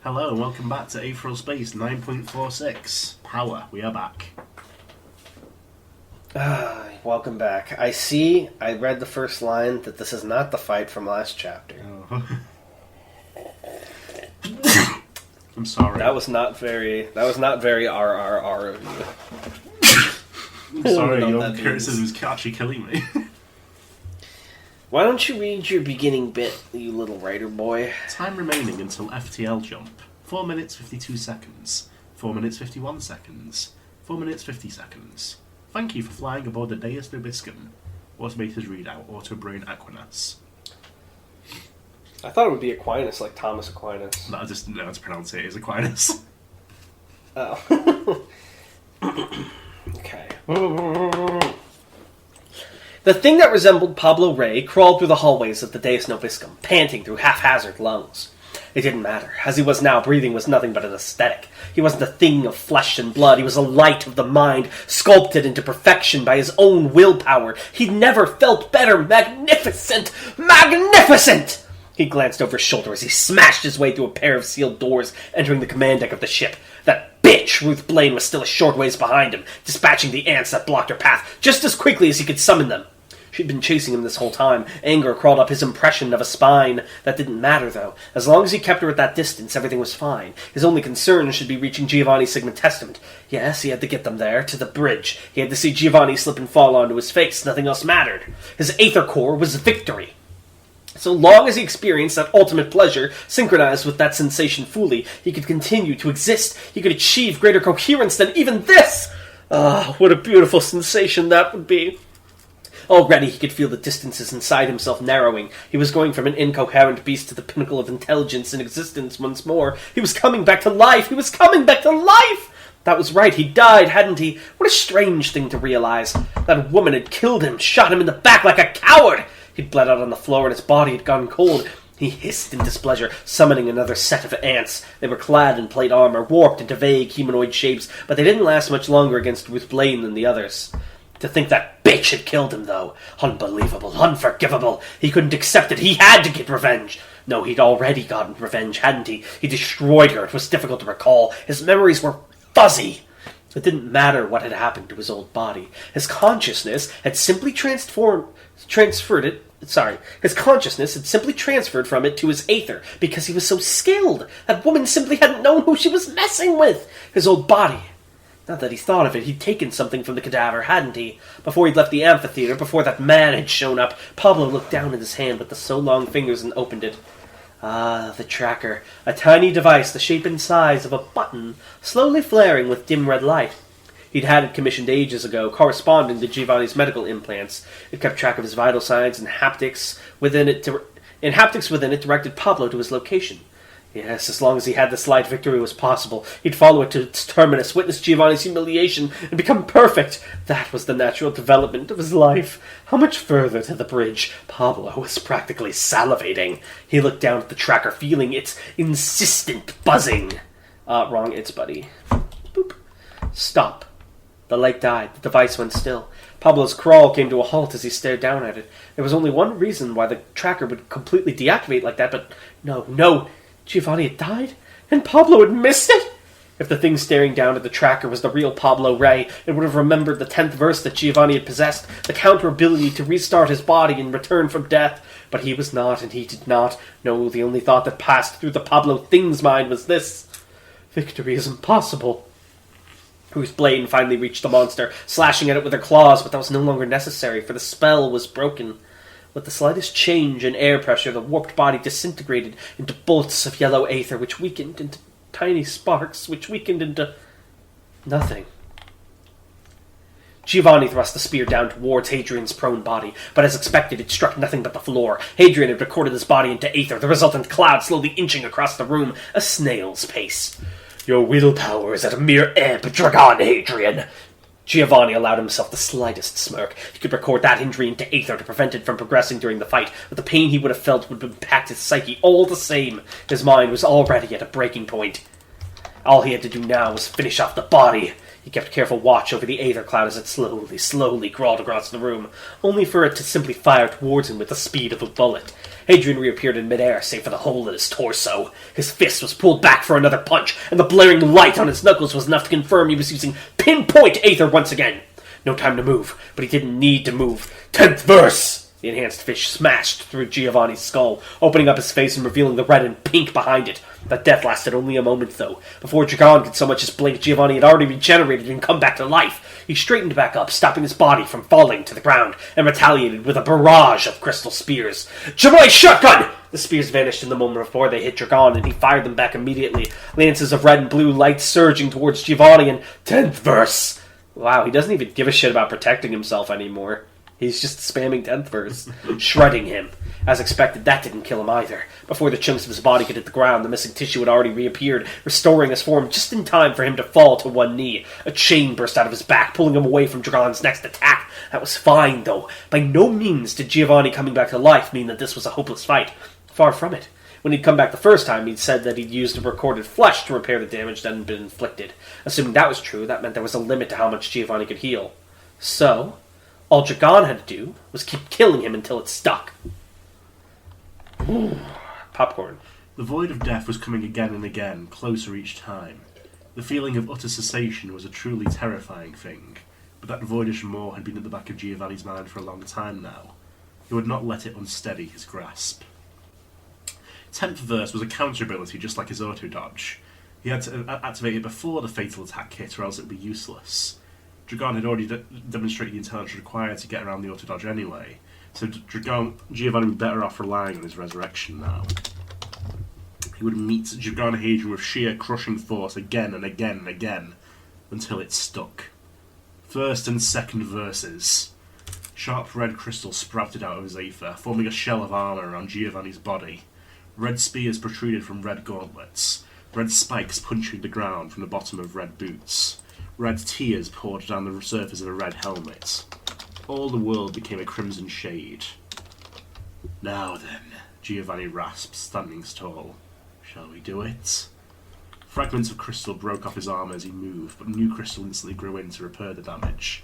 Hello and welcome back to Aetheral Space 9.46. Power, we are back. Welcome back. I read the first line that this is not the fight from last chapter. Oh. I'm sorry. That was not very RRR of you. I'm sorry, your criticism is actually killing me. Why don't you read your beginning bit, you little writer boy? Time remaining until FTL jump. 4 minutes 52 seconds. 4 minutes 51 seconds. 4 minutes 50 seconds. Thank you for flying aboard the Deus Nobiscum. Automated readout, Autobrain Aquinas. I thought it would be Aquinas, like Thomas Aquinas. No, I just know how to pronounce it as Aquinas. Oh. Okay. The thing that resembled Pablo Rey crawled through the hallways of the Deus Nobiscum, panting through haphazard lungs. It didn't matter. As he was now, breathing was nothing but an aesthetic. He wasn't a thing of flesh and blood. He was a light of the mind, sculpted into perfection by his own willpower. He'd never felt better. Magnificent! Magnificent! He glanced over his shoulder as he smashed his way through a pair of sealed doors, entering the command deck of the ship. That bitch, Ruth Blaine, was still a short ways behind him, dispatching the ants that blocked her path just as quickly as he could summon them. She'd been chasing him this whole time. Anger crawled up his impression of a spine. That didn't matter, though. As long as he kept her at that distance, everything was fine. His only concern should be reaching Giovanni's Sigma Testament. Yes, he had to get them there, to the bridge. He had to see Giovanni slip and fall onto his face. Nothing else mattered. His Aether Core was victory. So long as he experienced that ultimate pleasure, synchronized with that sensation fully, he could continue to exist. He could achieve greater coherence than even this! Ah, what a beautiful sensation that would be. Already he could feel the distances inside himself narrowing. He was going from an incoherent beast to the pinnacle of intelligence and existence once more. He was coming back to life! He was coming back to life! That was right, he died, hadn't he? What a strange thing to realize. That woman had killed him, shot him in the back like a coward! He'd bled out on the floor and his body had gone cold. He hissed in displeasure, summoning another set of ants. They were clad in plate armor, warped into vague humanoid shapes, but they didn't last much longer against Ruth Blaine than the others. To think that bitch had killed him, though. Unbelievable, unforgivable. He couldn't accept it. He had to get revenge. No, he'd already gotten revenge, hadn't he? He destroyed her. It was difficult to recall. His memories were fuzzy. It didn't matter what had happened to his old body. His consciousness had simply transferred from it to his aether, because he was so skilled. That woman simply hadn't known who she was messing with. His old body. Not that he thought of it, he'd taken something from the cadaver, hadn't he? Before he'd left the amphitheater, before that man had shown up, Pablo looked down at his hand with the so long fingers and opened it. Ah, the tracker. A tiny device the shape and size of a button, slowly flaring with dim red light. He'd had it commissioned ages ago, corresponding to Giovanni's medical implants. It kept track of his vital signs and haptics within it directed Pablo to his location. Yes, as long as he had the slight victory was possible, he'd follow it to its terminus, witness Giovanni's humiliation, and become perfect. That was the natural development of his life. How much further to the bridge? Pablo was practically salivating. He looked down at the tracker, feeling its insistent buzzing. Wrong, it's buddy. Boop. Stop. The light died. The device went still. Pablo's crawl came to a halt as he stared down at it. There was only one reason why the tracker would completely deactivate like that, but no. Giovanni had died? And Pablo had missed it? If the thing staring down at the tracker was the real Pablo Rey, it would have remembered the 10th verse that Giovanni had possessed, the counter ability to restart his body in return from death. But he was not, and he did not. No, the only thought that passed through the Pablo thing's mind was this. Victory is impossible. Ruth Blaine finally reached the monster, slashing at it with her claws, but that was no longer necessary, for the spell was broken. With the slightest change in air pressure, the warped body disintegrated into bolts of yellow aether, which weakened into tiny sparks, which weakened into nothing. Giovanni thrust the spear down towards Hadrian's prone body, but as expected, it struck nothing but the floor. Hadrian had recorded his body into aether, the resultant cloud slowly inching across the room, a snail's pace. Your willpower is at a mere ebb, Dragon Hadrian! Giovanni allowed himself the slightest smirk. He could record that injury into aether to prevent it from progressing during the fight, but the pain he would have felt would impact his psyche all the same. His mind was already at a breaking point. All he had to do now was finish off the body. He kept careful watch over the aether cloud as it slowly crawled across the room, only for it to simply fire towards him with the speed of a bullet. Hadrian reappeared in midair, save for the hole in his torso. His fist was pulled back for another punch, and the blaring light on his knuckles was enough to confirm he was using pinpoint aether once again. No time to move, but he didn't need to move. 10th verse! The enhanced fish smashed through Giovanni's skull, opening up his face and revealing the red and pink behind it. That death lasted only a moment, though. Before Dragon could so much as blink, Giovanni had already regenerated and come back to life. He straightened back up, stopping his body from falling to the ground, and retaliated with a barrage of crystal spears. Giovanni's shotgun! The spears vanished in the moment before they hit Dragon, and he fired them back immediately. Lances of red and blue light surging towards Giovanni, and 10th verse! Wow, he doesn't even give a shit about protecting himself anymore. He's just spamming 10th verse, shredding him. As expected, that didn't kill him either. Before the chunks of his body could hit the ground, the missing tissue had already reappeared, restoring his form just in time for him to fall to one knee. A chain burst out of his back, pulling him away from Dragon's next attack. That was fine, though. By no means did Giovanni coming back to life mean that this was a hopeless fight. Far from it. When he'd come back the first time, he'd said that he'd used the recorded flesh to repair the damage that had been inflicted. Assuming that was true, that meant there was a limit to how much Giovanni could heal. So, all Dragon had to do was keep killing him until it stuck. Ooh, popcorn. The void of death was coming again and again, closer each time. The feeling of utter cessation was a truly terrifying thing, but that voidish maw had been at the back of Giovanni's mind for a long time now. He would not let it unsteady his grasp. 10th verse was a counter ability just like his auto-dodge. He had to activate it before the fatal attack hit or else it would be useless. Dragon had already demonstrated the intelligence required to get around the auto-dodge anyway, so Giovanni would be better off relying on his resurrection now. He would meet Dragon Hadrian with sheer crushing force again and again and again, until it stuck. First and second verses. Sharp red crystal sprouted out of his aether, forming a shell of armour around Giovanni's body. Red spears protruded from red gauntlets, red spikes punctured the ground from the bottom of red boots. Red tears poured down the surface of a red helmet. All the world became a crimson shade. Now then, Giovanni rasped, standing tall. Shall we do it? Fragments of crystal broke off his armour as he moved, but new crystal instantly grew in to repair the damage.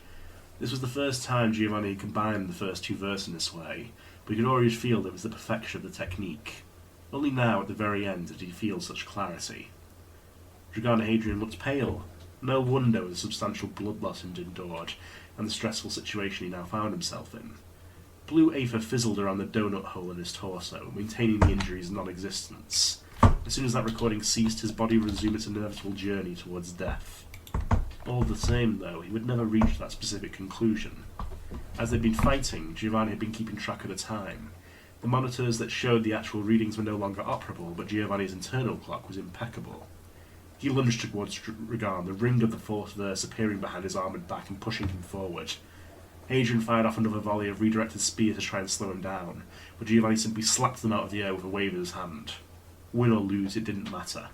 This was the first time Giovanni had combined the first two verses in this way, but he could already feel it was the perfection of the technique. Only now, at the very end, did he feel such clarity. Dragon Hadrian looked pale. No wonder with the substantial blood loss he'd endured, and the stressful situation he now found himself in. Blue aether fizzled around the donut hole in his torso, maintaining the injury's non-existence. As soon as that recording ceased, his body resumed its inevitable journey towards death. All the same, though, he would never reach that specific conclusion. As they'd been fighting, Giovanni had been keeping track of the time. The monitors that showed the actual readings were no longer operable, but Giovanni's internal clock was impeccable. He lunged towards Dragon, the ring of the fourth verse appearing behind his armoured back and pushing him forward. Hadrian fired off another volley of redirected spears to try and slow him down, but Giovanni simply slapped them out of the air with a wave of his hand. Win or lose, it didn't matter.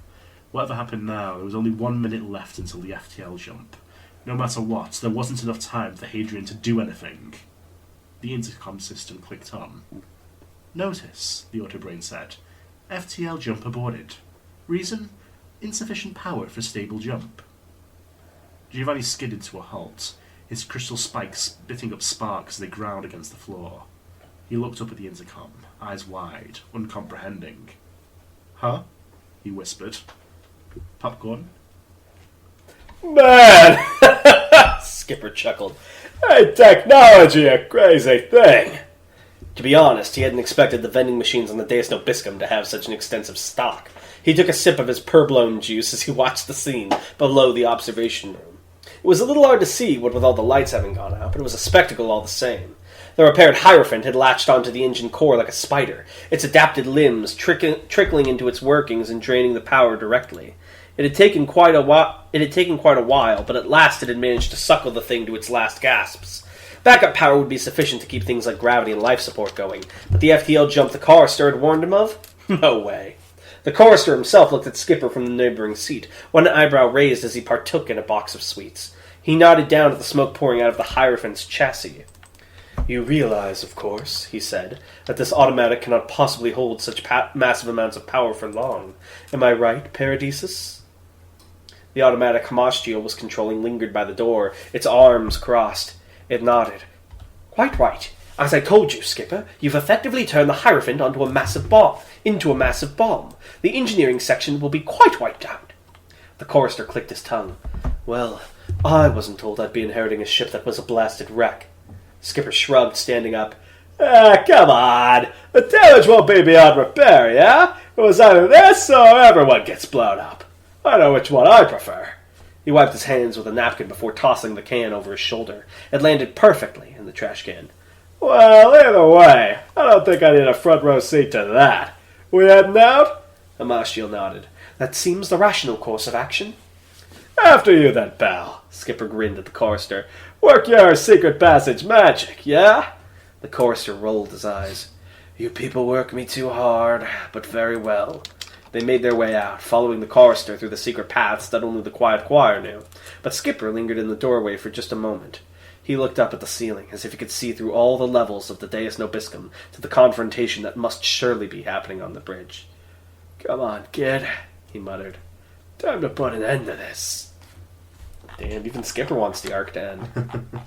Whatever happened now, there was only 1 minute left until the FTL jump. No matter what, there wasn't enough time for Hadrian to do anything. The intercom system clicked on. Notice, the autobrain said. FTL jump aborted. Reason? Insufficient power for stable jump. Giovanni skidded to a halt, his crystal spikes spitting up sparks as they ground against the floor. He looked up at the intercom, eyes wide, uncomprehending. Huh? He whispered. Popcorn? Man! Skipper chuckled. Ain't technology a crazy thing? To be honest, he hadn't expected the vending machines on the Deus Nobiscum to have such an extensive stock. He took a sip of his purblone juice as he watched the scene below the observation room. It was a little hard to see, what with all the lights having gone out, but it was a spectacle all the same. The repaired Hierophant had latched onto the engine core like a spider, its adapted limbs trickling into its workings and draining the power directly. It had taken quite a while, but at last it had managed to suckle the thing to its last gasps. Backup power would be sufficient to keep things like gravity and life support going, but the FTL jump the chorister had warned him of? No way. The chorister himself looked at Skipper from the neighboring seat, one eyebrow raised as he partook in a box of sweets. He nodded down at the smoke pouring out of the Hierophant's chassis. You realize, of course, he said, that this automatic cannot possibly hold such massive amounts of power for long. Am I right, Paradisus? The automatic Hamashtio was controlling lingered by the door, its arms crossed. It nodded. Quite right. As I told you, Skipper, you've effectively turned the Hierophant into a massive bomb. The engineering section will be quite wiped out. The chorister clicked his tongue. Well, I wasn't told I'd be inheriting a ship that was a blasted wreck. Skipper shrugged, standing up. Come on. The damage won't be beyond repair, yeah? It was either this or everyone gets blown up. I know which one I prefer. He wiped his hands with a napkin before tossing the can over his shoulder. It landed perfectly in the trash can. Well, either way, I don't think I need a front row seat to that. We heading out? Hamashtio nodded. That seems the rational course of action. After you then, pal. Skipper grinned at the chorister. Work your secret passage magic, yeah? The chorister rolled his eyes. You people work me too hard, but very well. They made their way out, following the chorister through the secret paths that only the quiet choir knew. But Skipper lingered in the doorway for just a moment. He looked up at the ceiling, as if he could see through all the levels of the Deus Nobiscum to the confrontation that must surely be happening on the bridge. Come on, kid, he muttered. Time to put an end to this. Damn, even Skipper wants the arc to end.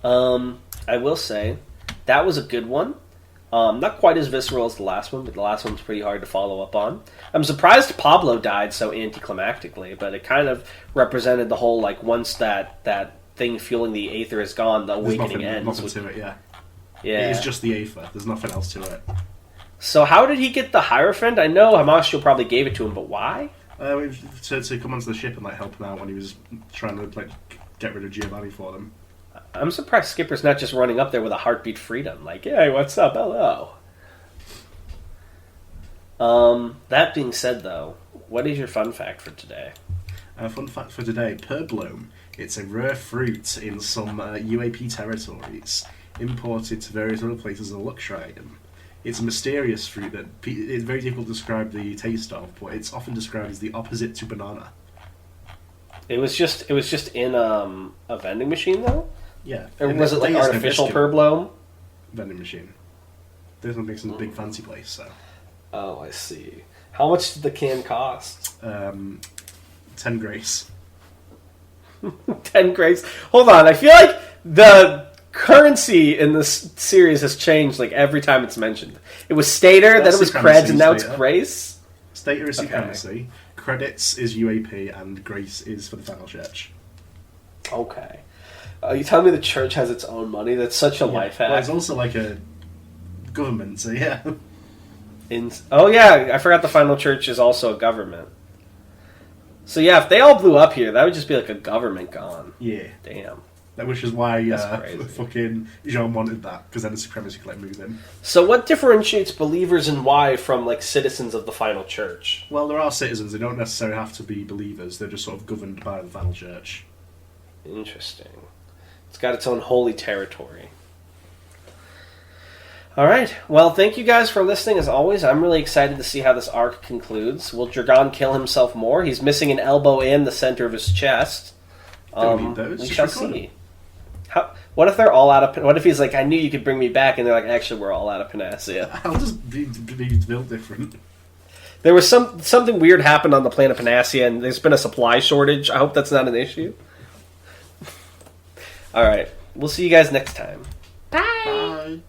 I will say, that was a good one. Not quite as visceral as the last one, but the last one's pretty hard to follow up on. I'm surprised Pablo died so anticlimactically, but it kind of represented the whole, like, once that thing fueling the Aether is gone, the awakening ends. Nothing to it, yeah. Yeah. It is just the Aether. There's nothing else to it. So how did he get the Hierophant? I know Hamashtio probably gave it to him, but why? To come onto the ship and like help him out when he was trying to like get rid of Giovanni for them. I'm surprised Skipper's not just running up there with a heartbeat freedom. Like, hey, what's up? Hello. That being said, though, what is your fun fact for today? Fun fact for today, Purblome. It's a rare fruit in some UAP territories, imported to various other places as a luxury item. It's a mysterious fruit that it's very difficult to describe the taste of, but it's often described as the opposite to banana. It was just in a vending machine, though? Yeah. Or was it like artificial Purblome? Vending machine. There's one in a big fancy place, so. Oh, I see. How much did the can cost? 10 grace. 10 grace. Hold on, I feel like the currency in this series has changed like every time it's mentioned. It was Stater, then it was Creds, and now it's Grace? Stater is supremacy, Credits is UAP, and Grace is for the final church. Okay. You tell me the church has its own money? That's such a life hack. Well, it's also like a government, so yeah. Oh yeah, I forgot the final church is also a government. So yeah, if they all blew up here, that would just be like a government gone. Yeah. Damn. Which is why fucking Jean wanted that, because then the supremacy could like move in. So what differentiates believers in Y from like citizens of the final church? Well, there are citizens. They don't necessarily have to be believers. They're just sort of governed by the final church. Interesting. It's got its own holy territory. Alright, well, thank you guys for listening as always. I'm really excited to see how this arc concludes. Will Dragon kill himself more? He's missing an elbow and the center of his chest. Don't need those. We shall see. What if they're all out of... What if he's like, I knew you could bring me back, and they're like, actually, we're all out of Panacea. I'll just be built different. There was something weird happened on the planet Panacea, and there's been a supply shortage. I hope that's not an issue. Alright, we'll see you guys next time. Bye.